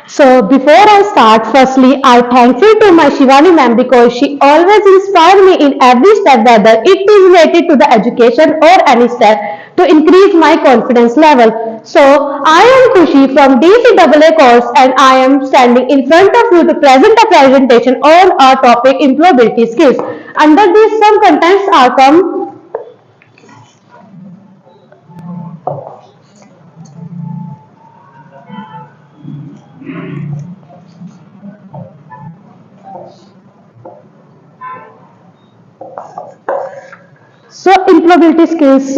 So before I start, firstly, I thankful to my Shivani ma'am because she always inspired me in every step, whether it is related to the education or any step to increase my confidence level. So I am Kushi from DCAA course and I am standing in front of you to present a presentation on our topic employability skills. Under these some contents are come. So employability skills,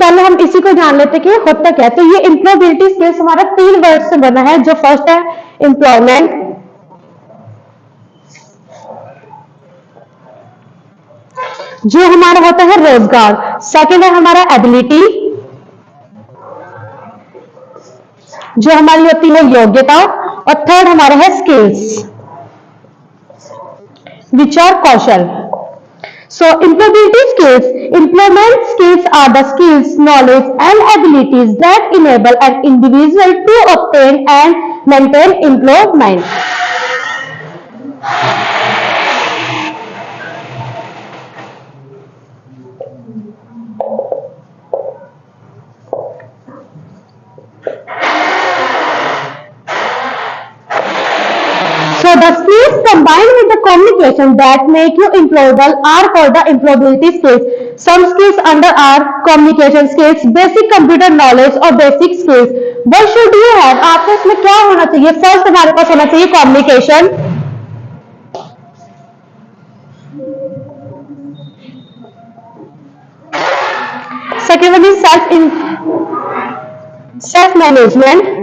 पहले हम इसी को जान लेते हैं कि होता क्या है। तो ये इम्प्लॉयबिलिटी स्किल्स हमारा 3 वर्ड से बना है। जो फर्स्ट है एम्प्लॉयमेंट, जो हमारा होता है रोजगार, सेकंड है हमारा एबिलिटी, जो हमारी होती है योग्यता, और थर्ड हमारा है स्किल्स विच आर कौशल। So employability skills, employment skills are the skills, knowledge and abilities that enable an individual to obtain and maintain employment. So the skills combined with the communication that make you employable are called the employability skills. Some skills under are communication skills, basic computer knowledge और basic skills. What should you have? आपको इसमें क्या होना चाहिए? First हमारे पास होना चाहिए communication. Second one is self management.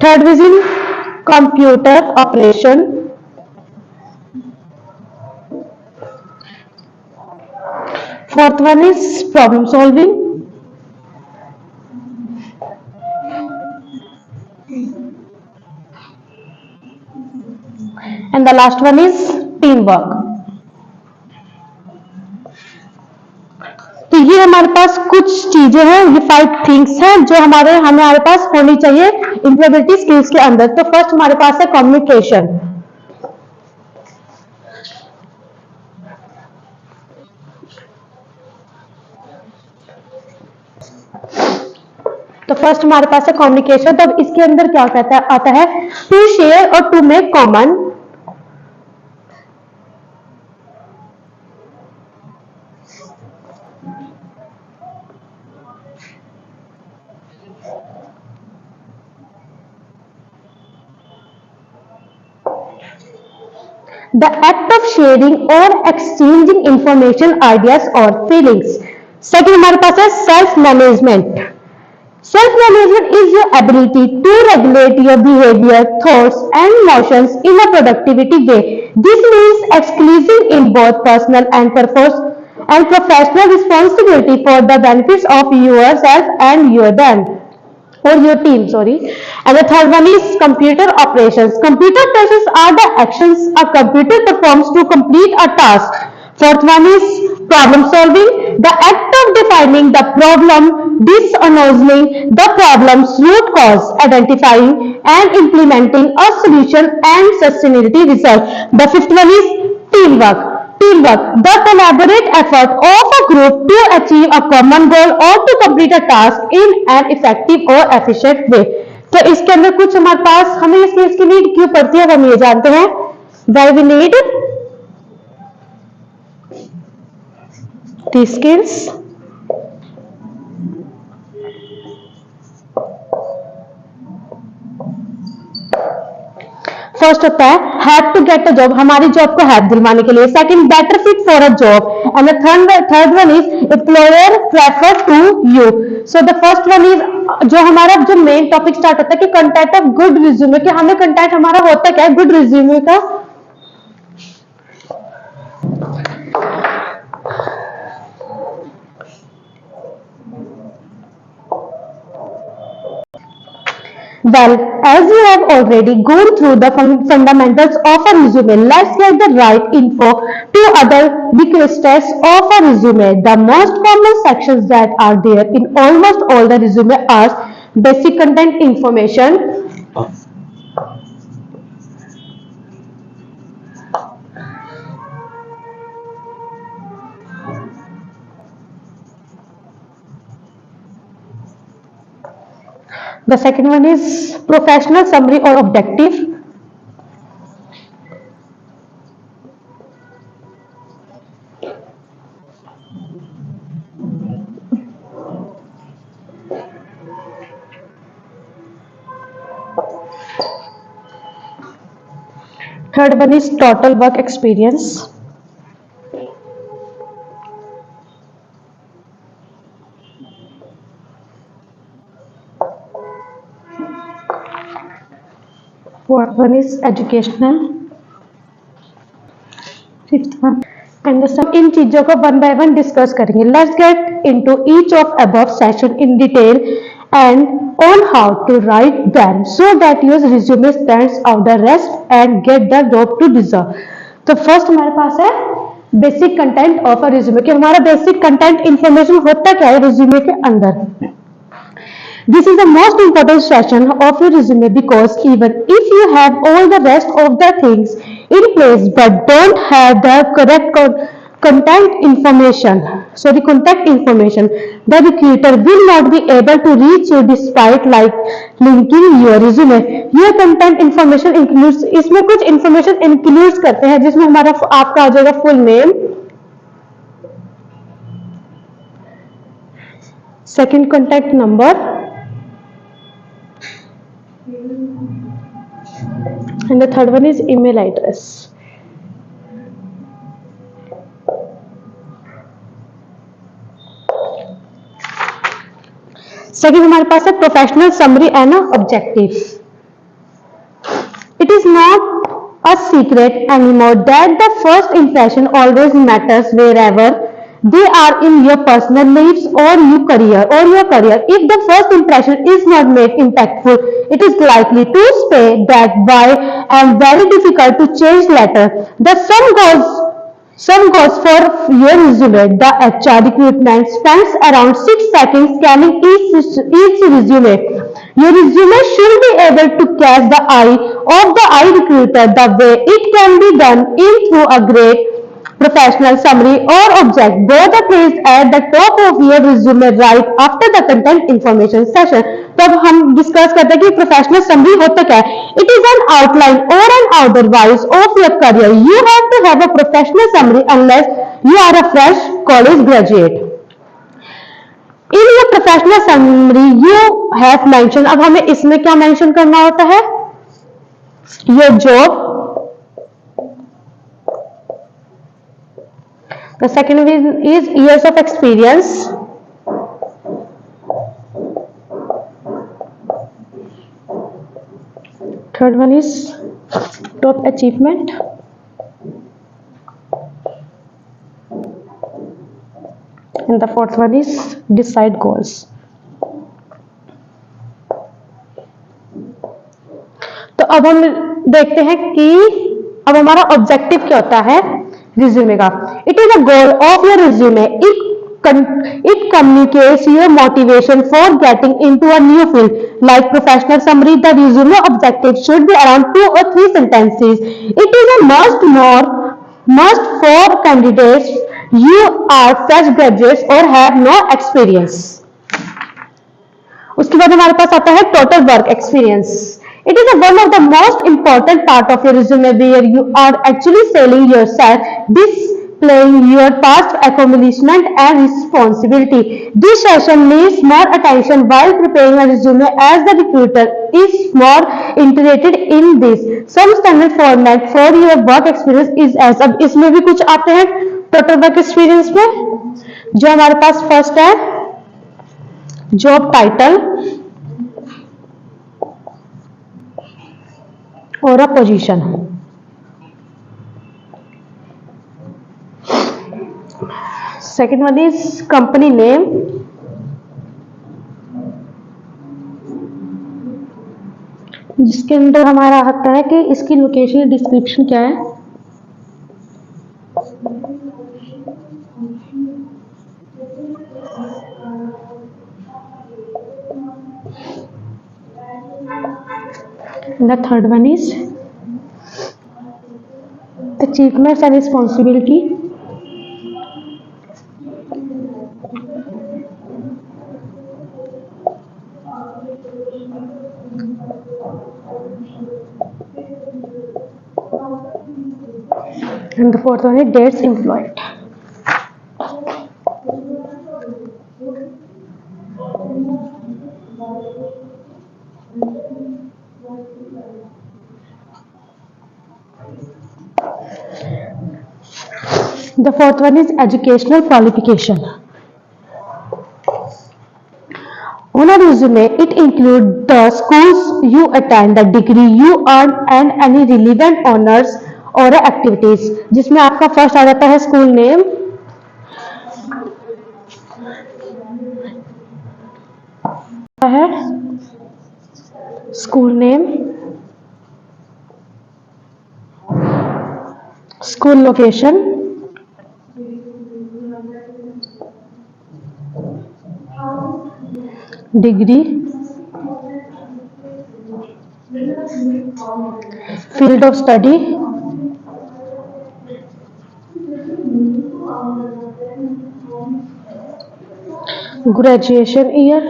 Third is in computer operation. Fourth one is problem solving. And the last one is teamwork. तो ये हमारे पास कुछ चीजें हैं, ये 5 थिंग्स हैं जो हमारे पास होनी चाहिए एम्प्लॉयबिलिटी स्किल्स के अंदर। तो फर्स्ट हमारे पास है कम्युनिकेशन। तो फर्स्ट हमारे पास है कम्युनिकेशन। तो अब इसके अंदर क्या कहता है, आता है टू शेयर और to make common. The act of sharing or exchanging information, ideas or feelings. Second हमारे पास है self management. Self management is your ability to regulate your behavior, thoughts and emotions in a productivity way. This means exclusive in both personal and professional responsibility for the benefits of yourself and your them. Or your team, sorry. And the third one is computer operations. Computer operations are the actions a computer performs to complete a task. Fourth one is problem solving, the act of defining the problem, diagnosing the problem's root cause, identifying and implementing a solution and sustainability research. The fifth one is teamwork. Teamwork, the collaborative effort of a group to achieve a common goal or to complete a task in an effective or efficient way. तो इसके अंदर कुछ हमारे पास, हमें इस चीज की need क्यों पड़ती है हम ये जानते हैं। Why we need these skills? First होता है have to get a job, हमारी जॉब को हैव दिलवाने के लिए। Second better fit for a job. And third one is employer prefer to you. So the first one is, जो हमारा जो मेन टॉपिक स्टार्ट होता है कि कंटेंट ऑफ गुड रिज्यूमे, कि हमें कंटेंट हमारा होता क्या है गुड रिज्यूमे का। Well, as you have already gone through the fundamentals of a resume, let's get the right info to other requests of a resume. The most common sections that are there in almost all the resume are basic content information, the second one is professional summary or objective, third one is total work experience, fourth one is educational, fifth one and the सब इन चीजों को one by one discuss करेंगे. Let's get into each of above session in detail and on how to write them so that your resume stands out the rest and get the job to deserve. तो first हमारे पास है basic content of a resume कि हमारा basic content information होता क्या है resume के अंदर. This is the most important section of your resume because even if you have all the rest of the things in place but don't have the correct contact information, the recruiter will not be able to reach you despite like linking your resume. Your contact information includes, इसमें कुछ information includes करते हैं जिसमें हमारा आपका आ जाएगा full name, second contact number and the third one is email address. Second हमारे पास है professional summary and objective. It is not a secret anymore that the first impression always matters wherever they are in your personal lives or your career. If the first impression is not made impactful, it is likely to spread that by and very difficult to change later. The same goes for your resume. The HR recruitment spends around 6 seconds scanning each resume. Your resume should be able to catch the eye of the eye recruiter the way it can be done in through a great professional summary or object. Both are placed at the top of your resume right after the content information section. तो अब हम discuss करते हैं कि professional summary होता क्या है. It is an outline और an otherwise of your career. You have to have a professional summary unless you are a fresh college graduate. In your professional summary you have mention. अब हमें इसमें क्या mention करना होता है? Your job. The second one is years of experience. Third one is top achievement. And the fourth one is decide goals. तो अब हम देखते हैं कि अब हमारा ऑब्जेक्टिव क्या होता है रिज्यूमे का. It is a goal of your resume. It communicates your motivation for getting into a new field. Like professional summary, the resume objective should be around 2 or 3 sentences. It is a must for candidates you are fresh graduates or have no experience. उसके बाद हमारे पास आता है total work experience. It is one of the most important part of your resume where you are actually selling yourself, displaying your past accomplishment and responsibility. This session needs more attention while preparing a resume as the recruiter is more interested in this. Some standard format for your work experience is as. अब इसमें भी कुछ आते हैं total work experience में. जो हमारे पास first है जॉब टाइटल और a position. Second one is company name. जिसके अंदर हमारा आता है कि इसकी लोकेशन डिस्क्रिप्शन क्या है। The third one is achievements and responsibility. And the fourth one is dates employed. The fourth one is educational qualification. On a resume, it includes the schools you attend, the degree you earn, and any relevant honors or activities. जिसमें आपका first आ जाता है school name, है school name, school location, degree, field of study, graduation year,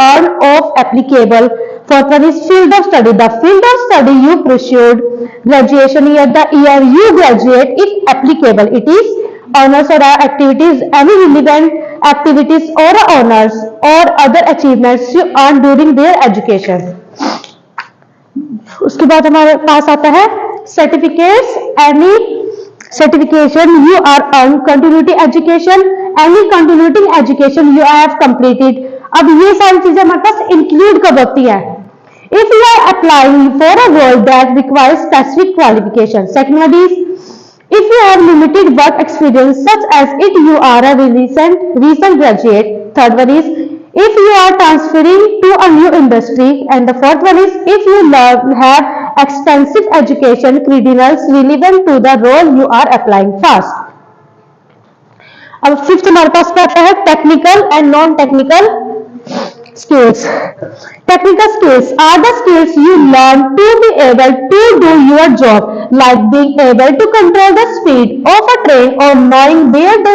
earn of applicable. Fourth one is field of study. The field of study you pursued, graduation year, the year you graduate, if applicable. It is honors or activities, any relevant activities or honors or other achievements you earn during their education. उसके बाद हमारे पास आता है certificates, any certification you are on, continuity education, any continuing education you have completed. अब ये सारी चीजें हमारे पास इंक्लूड कब होती है? If you are applying for a role that requires specific qualification. Second one is if you have limited work experience such as it you are a recent graduate. Third one is if you are transferring to a new industry. And the fourth one is if you have extensive education credentials relevant to the role you are applying first. अब fifth हमारे पास क्या आता है? Technical and non technical skills. Technical skills are the skills you learn to be able to do your job, like being able to control the speed of a train or knowing where to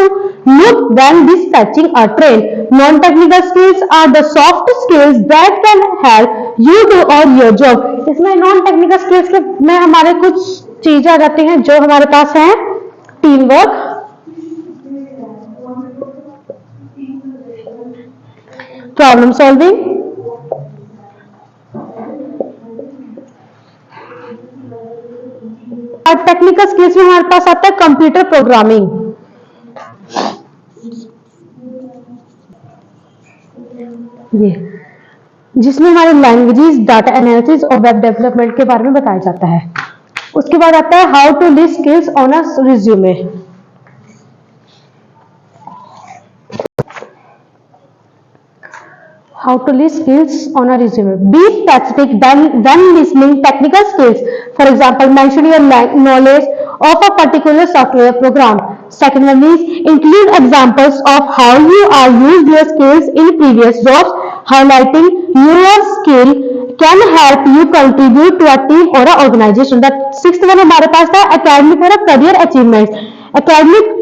look when dispatching a train. Non-technical skills are the soft skills that can help you do all your job. इसमें non-technical skills में हमारे कुछ चीजें आ जाती हैं जो हमारे पास हैं: टीम वर्क, प्रॉब्लम सॉल्विंग, और टेक्निकल स्किल्स में हमारे पास आता है कंप्यूटर प्रोग्रामिंग, ये जिसमें हमारे लैंग्वेजेस, डाटा एनालिसिस और वेब डेवलपमेंट के बारे में बताया जाता है. उसके बाद आता है how to list skills on a resume. How to list skills on a resume. Be specific when listing technical skills. For example, mention your knowledge of a particular software program. Second one is include examples of how you are used your skills in previous jobs. Highlighting your skill can help you contribute to a team or an organization. The sixth one हमारे पास था academic और career achievements. Academic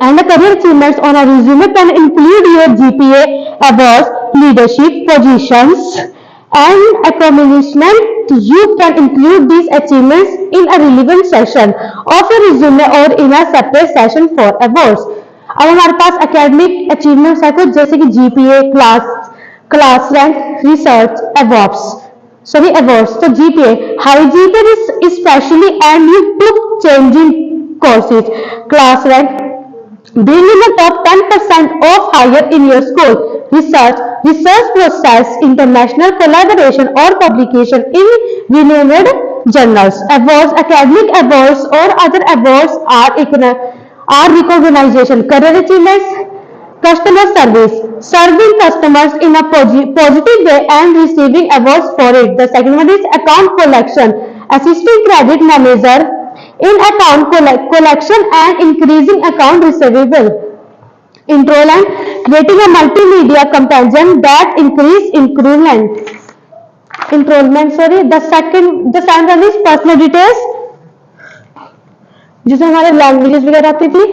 and the career achievements on a resume can include your GPA, awards, leadership positions, and accomplishment. You can include these achievements in a relevant section of your resume or in a separate section for awards. अब हमारे पास academic achievements है कुछ जैसे कि GPA, class rank, research, awards. So GPA, high GPA is especially and you took changing courses. Class rank, being in the top 10% of higher in your school. Research process, international collaboration or publication in renowned journals. Awards, academic awards or other awards are recognition. Career achievements, Customer service, serving customers in a positive way and receiving awards for it. The second one is account collection, assisting credit manager in account collection and increasing account receivable. Enrollment, creating a multimedia companion that increase enrollment. The second one is personal details, जिसमें हमारे languages वगैरह आती थी.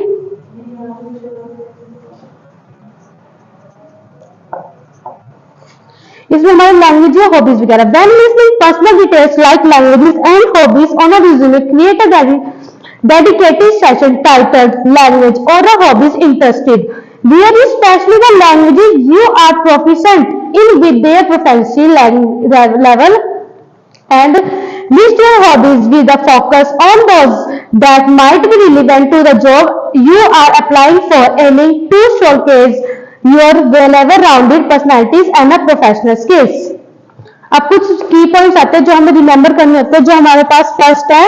इसमें हमारे language या hobbies वगैरह. When listing personal details like languages and hobbies on a resume, create a dedicated session titled language or a hobbies interested, where especially the languages you are proficient in with their proficiency level, and list your hobbies with a focus on those that might be relevant to the job you are applying for, aiming to showcase your well-rounded personalities and a professional skills. अब कुछ की points आते हैं जो हमें remember करने होते हैं. जो हमारे पास फर्स्ट है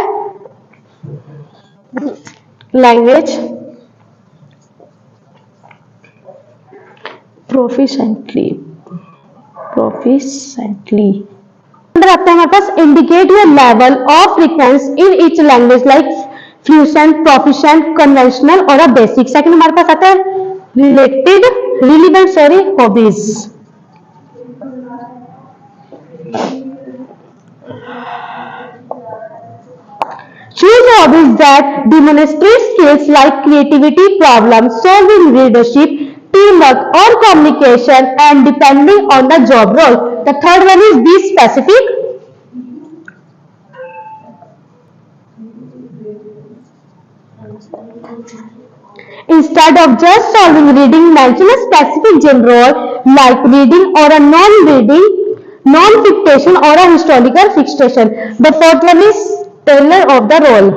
लैंग्वेज प्रोफिशेंटली अंदर आता है हमारे पास indicate your level of frequency in each language like fluent, proficient, conventional और अ बेसिक. सेकंड हमारे पास आता है relevant hobbies. Choose hobbies that demonstrate skills like creativity, problem solving, leadership, teamwork or communication, and depending on the job role. The third one is be specific. Instead of just solving reading, mention a specific genre role like reading or a non-reading, non-fiction or a historical fiction. The fourth one is tailor of the role.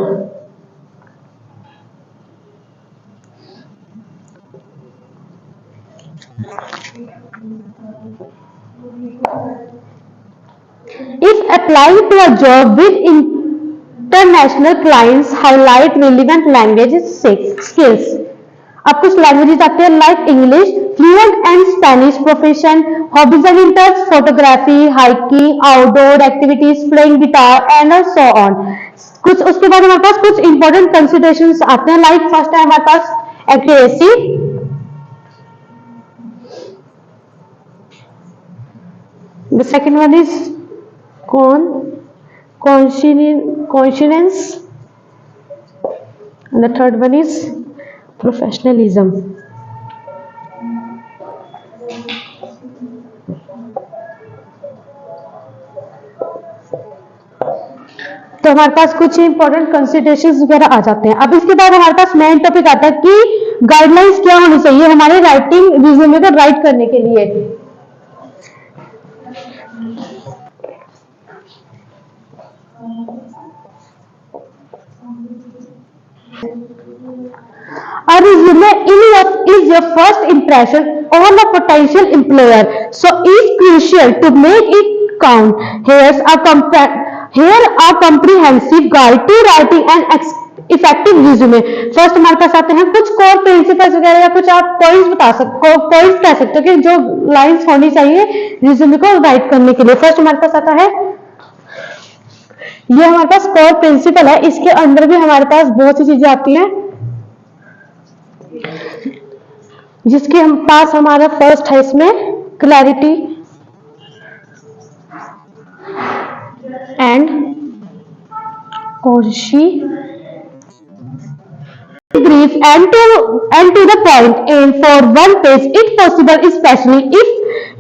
If applying to a job with international clients, highlight relevant language skills. अब कुछ languages आते हैं like English, fluent and Spanish proficient, hobbies and interest, photography, hiking, outdoor activities, playing guitar and so on. कुछ उसके बाद हमारे पास कुछ important considerations आते हैं लाइक फर्स्ट है हमारे पास accuracy, the second one is conscience, and the third one is professionalism. तो हमारे पास कुछ इंपॉर्टेंट कंसिडरेशंस वगैरह आ जाते हैं. अब इसके बाद हमारे पास मेन टॉपिक आता है कि गाइडलाइंस क्या होनी चाहिए हमारे राइटिंग रिज्यूमे को राइट करने के लिए. A resume is your first impression on a potential employer, so it's crucial to make it count. Here a comprehensive guide to writing an effective resume. First हमारे पास आते हैं कुछ कोर प्रिंसिपल्स वगैरह या कुछ आप पॉइंट्स पॉइंट्स कह सकते हो कि जो लाइंस होनी चाहिए रिज्यूमे को राइट करने के लिए. फर्स्ट हमारे पास आता है ये हमारे पास कोर प्रिंसिपल है. इसके अंदर भी हमारे पास बहुत सी चीजें आती हैं जिसके हम पास हमारा फर्स्ट है इसमें clarity and concise, brief and to the point, aim for one page if possible, especially if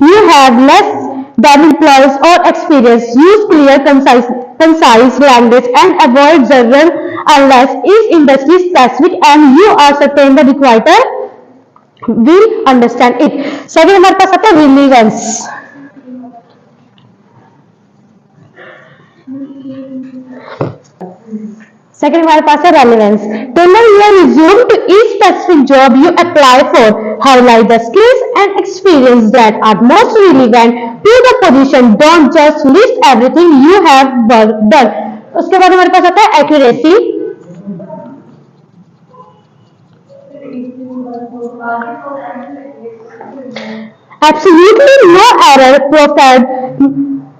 you have less than employees or experience. Use clear concise language and avoid jargon unless is industry specific and you are certain the recruiter will understand it. Second हमारे पास आता है relevance. Second हमारे पास है relevance. Tailor your resume to each specific job you apply for. Highlight the skills and experience that are most relevant to the position. Don't just list everything you have done. उसके बाद हमारे पास आता है accuracy. Absolutely no error prepared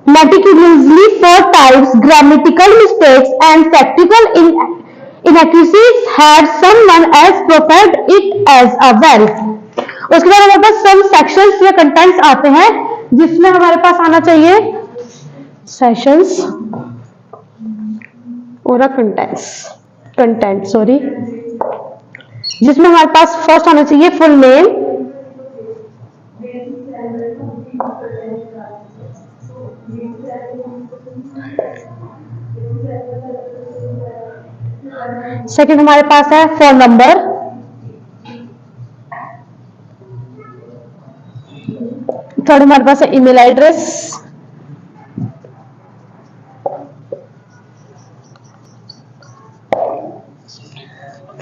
meticulously for types, grammatical mistakes, and factual inaccuracies had someone else prepared it as a well. उसके बाद हमारे पास सब सेक्शंस या कंटेंट्स आते हैं जिसमें हमारे पास आना चाहिए सेशंस और कंटेंट सॉरी, जिसमें हमारे पास फर्स्ट आना चाहिए फुल नेम, सेकंड हमारे पास है फोन नंबर, थर्ड हमारे पास है email address,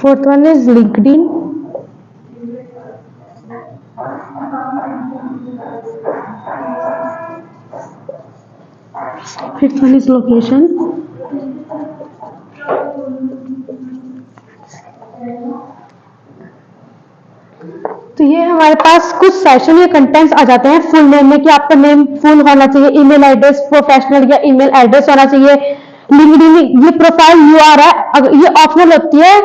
fourth one is LinkedIn, fifth one is location, तो ये हमारे पास कुछ सेशन या कंटेंट्स आ जाते हैं फुल नेम में कि आपका नेम फुल होना चाहिए, ईमेल एड्रेस प्रोफेशनल या ईमेल एड्रेस होना चाहिए, लिंक्डइन ये प्रोफाइल यूआर है, ये ऑप्शनल होती है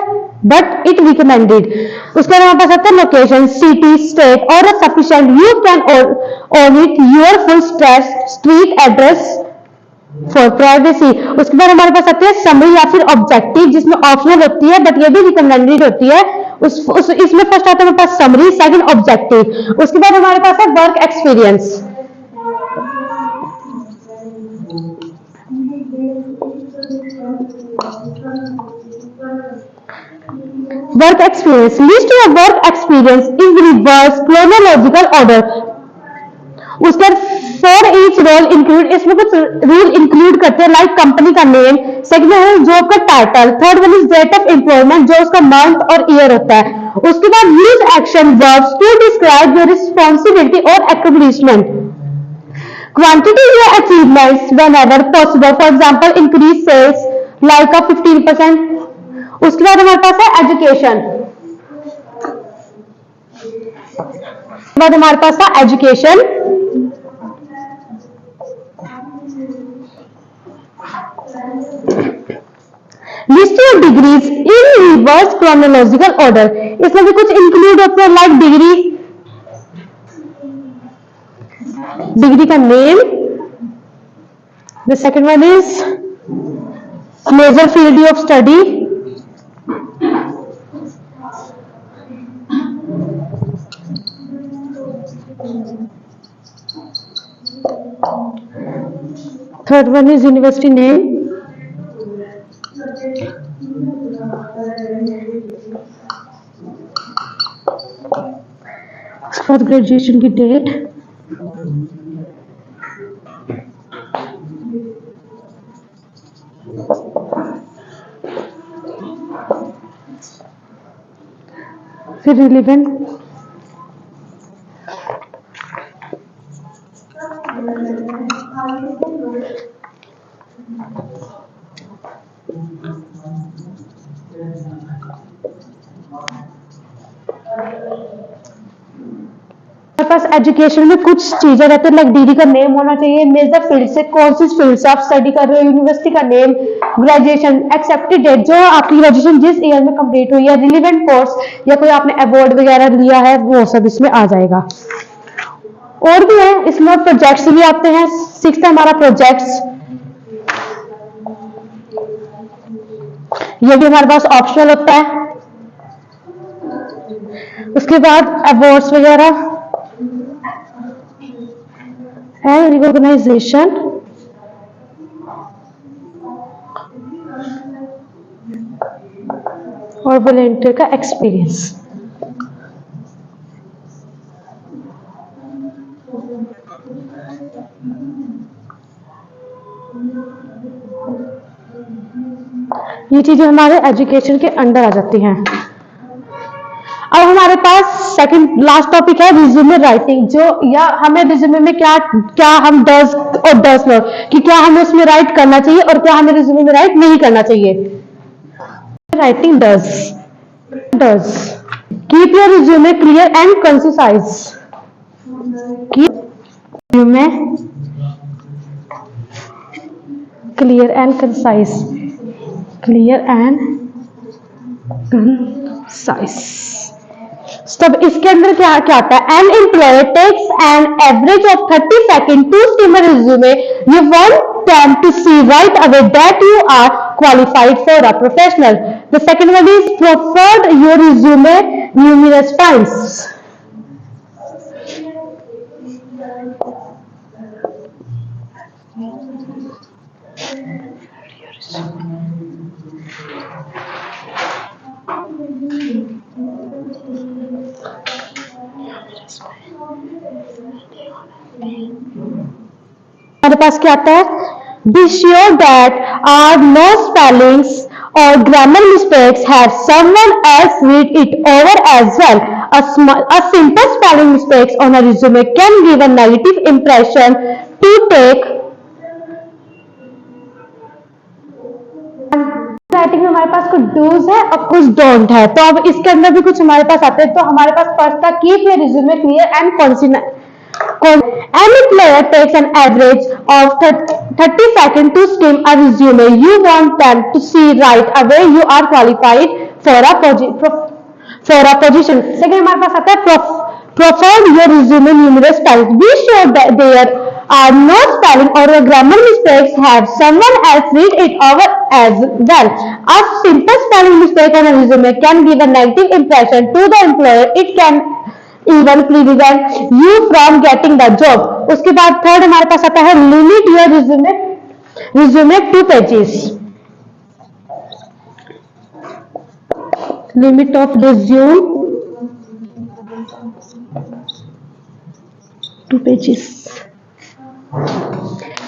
बट इट रिकमेंडेड। उसके बाद हमारे पास आता है लोकेशन, सिटी, स्टेट और sufficient you can omit your full street address for privacy. उसके बाद हमारे पास आते हैं समरी या फिर ऑब्जेक्टिव जिसमें ऑप्शनल होती है बट ये भी रिकमेंडेड होती है। इसमें फर्स्ट आता है हमारे पास समरी, सेकंड ऑब्जेक्टिव, उसके बाद हमारे पास है work experience. Work experience, list your work experience in reverse chronological order. उसके बाद फॉर ईच रोल इंक्लूड, इसमें कुछ रूल इंक्लूड करते हैं लाइक कंपनी का नेम, सेकंड है जॉब का title, third one is date of employment जो उसका मंथ और ईयर होता है। उसके बाद use action verbs to describe your responsibility और explanation, quantity your achievements whenever possible, for example increase sales like a 15%। उसके बाद हमारे पास है एजुकेशन, बाद हमारे पास था education, list your degrees in reverse chronological order. इसमें भी कुछ इंक्लूड होते हैं लाइक डिग्री का name, the second one is major field of study, third one is university name, उसके बाद ग्रेजुएशन की डेट, फिर रिलेवेंट पास एजुकेशन में कुछ चीजें रहती है लाइक डिग्री का नेम होना चाहिए, मेजर फील्ड से कौन सी फील्ड से आप स्टडी कर रहे हो, यूनिवर्सिटी का नेम, ग्रेजुएशन, एक्सेप्टेड डेट जो आपकी ग्रेजुएशन जिस ईयर में कंप्लीट हुई है, रिलेवेंट कोर्स या कोई आपने अवार्ड वगैरह लिया है वो सब इसमें आ जाएगा। और भी है इसमें प्रोजेक्ट्स भी आते हैं, सिक्स्थ है हमारा प्रोजेक्ट्स, ये भी हमारे पास ऑप्शनल होता है। उसके बाद अवार्ड्स वगैरह एंड रिकॉग्नाइजेशन, और वॉलंटियर का एक्सपीरियंस। ये चीजें हमारे एजुकेशन के अंडर आ जाती हैं। अब हमारे पास सेकंड लास्ट टॉपिक है रिज्यूमे राइटिंग, जो या हमें रिज्यूमे में क्या क्या हम डज और डज नॉट कि क्या हमें उसमें राइट करना चाहिए और क्या हमें रिज्यूमे में राइट नहीं करना चाहिए। Writing does keep your resume clear and concise, कि resume clear and concise, clear and concise. तब इसके अंदर क्या क्या आता है? An employer takes an average of 30 second to skim a resume. You want them to see right away that you are qualified for a professional. The second one is preferred your resume numerous times. हमारे पास क्या आता है? Be sure that are no spellings or grammar mistakes. Have someone else read it over as well. A simple spelling mistakes on a resume can give a negative impression. To take writing में हमारे पास कुछ dos है और कुछ don't है, तो अब इसके अंदर भी कुछ हमारे पास आते हैं. तो हमारे पास फर्स्ट था keep your resume clear and consistent. Any player takes an average of 30 seconds to skim a resume. You want them to see right away you are qualified for a position. Second हमारे पास आता है prefer your resume numerous times. Be sure that there are no spelling or grammar mistakes. Have someone else read it over as well. A simple spelling mistake on a resume can give a negative impression to the employer. It can even prevent you from getting the job. उसके बाद third हमारे पास आता है limit your resume 2 pages. Limit of resume 2 pages.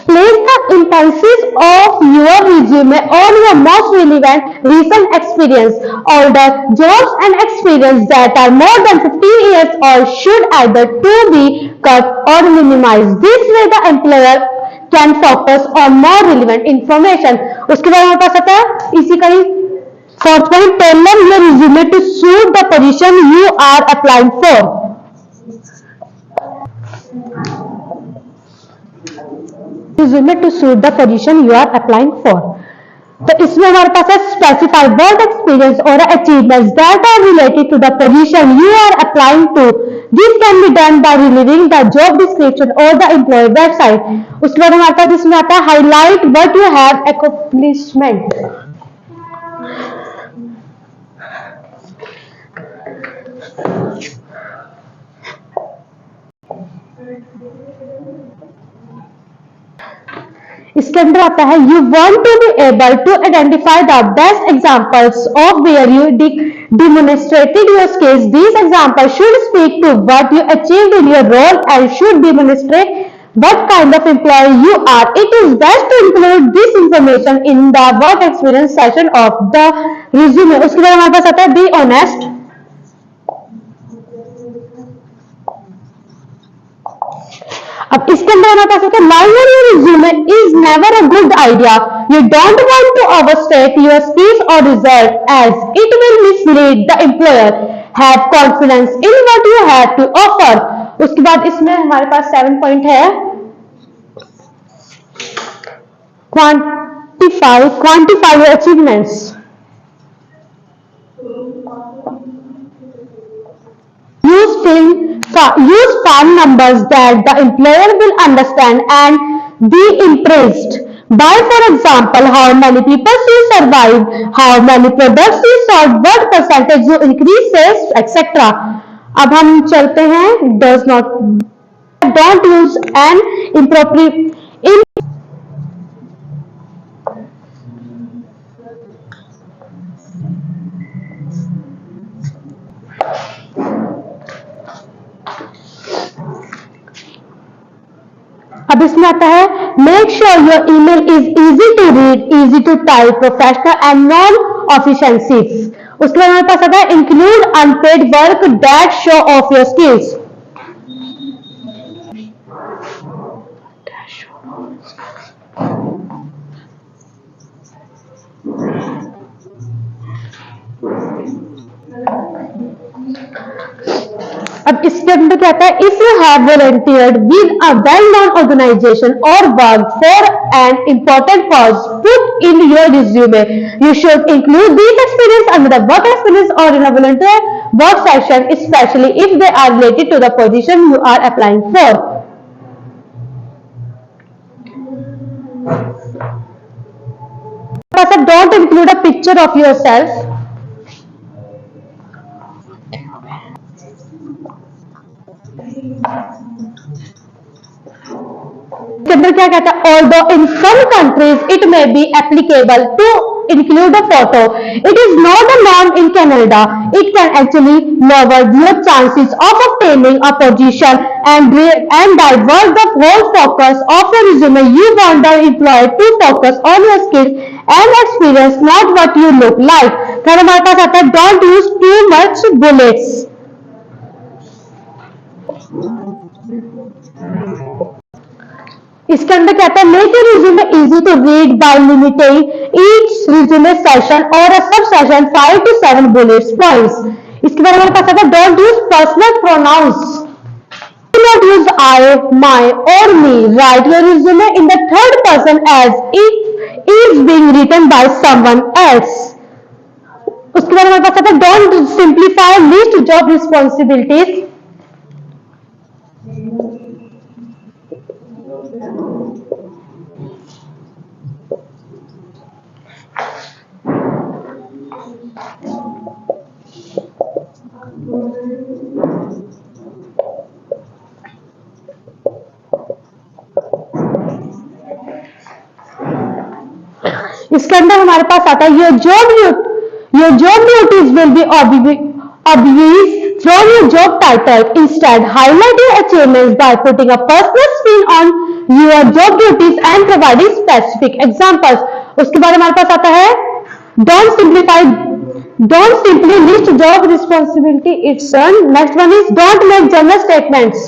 Place the emphasis of your resume on your most relevant recent experience. All the jobs and experience that are more than 15 years old should either to be cut or minimized. This way the employer can focus on more relevant information. उसके बाद हमारे पास आता है इसी का ही fourth point, tailor your resume to suit the position you are applying for. Resume to suit the position you are applying for. तो इसमें हमारे पास है specify work experience or achievements that are related to the position you are applying to. This can be done by reviewing the job description or the employer website. उसके बाद हमारे पास इसमें आता है highlight what you have accomplishment. इसके अंदर आता है you want to be able to identify the best examples of where you demonstrated your skills. These examples should speak to what you achieved in your role and should demonstrate what kind of employee you are. It is best to include this information in the work experience section of the resume. उसके बाद हमारे पास आता है be honest. अब इसके अंदर हमारे पास होता है lying on your resume is never a good idea. You don't want to overstate your skills or results as it will mislead the employer. Have confidence in what you have to offer. उसके बाद इसमें हमारे पास 7 point है quantify your achievements. Use firm numbers that the employer will understand and be impressed by. For example, how many people you survived, how many products you sold, what percentage you increase sales, etc. अब हम चलते हैं does not, don't use an improper. अब इसमें आता है make sure your email is easy to read, easy to type, professional and non-offensive. उसके बाद हमारे पास आता है include unpaid work that show off your skills. अब इसके अंदर क्या आता है, if you have volunteered with a well known organization और work for an important cause put in your resume, you should include this experience under the work experience और in a volunteer work section, especially if they are related to the position you are applying for. Don't include a picture of yourself. इसके अंदर क्या कहता है, although in some countries it may be applicable to include a photo, it is not a norm in Canada. It can actually lower your chances of obtaining a position and divert the whole focus of your resume. You want the employer to focus on your skills and experience, not what you look like. फिर हमारे पास आता है don't use too much bullets. इसके अंदर कहता है make your resume easy to read by limiting each resume section और अ सब सेशन 5 to 7 बुलेट्स पॉइंट्स. इसके बाद हमारे पास आता है don't use personal pronouns. Do not use I, my or me. Write your resume in the third person as if it is being written by someone else. उसके बाद हमारे पास आता है don't simplify list job responsibilities. इसके अंदर हमारे पास आता है your job duties will be obvious from your job title. Instead, highlight your achievements by putting a personal spin on your job duties and providing specific examples. उसके बाद हमारे पास आता है don't simply list job responsibility. It's done. Next one is don't make general statements.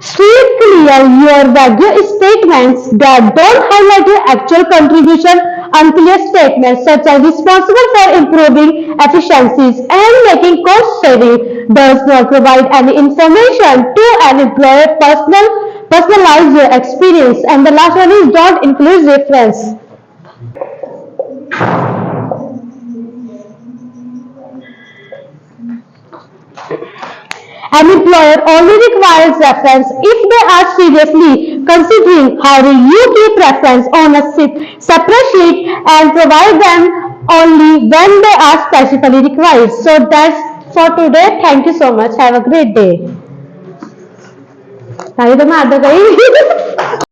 State clear your vague statements that don't highlight your actual contribution. Unclear statements such as responsible for improving efficiencies and making cost saving does not provide any information to an employer. Personalize your experience. And the last one is don't include reference. An employer only requires reference if they are seriously considering hiring you. Keep reference on a separate sheet and provide them only when they are specifically required. So that's for today. Thank you so much. Have a great day.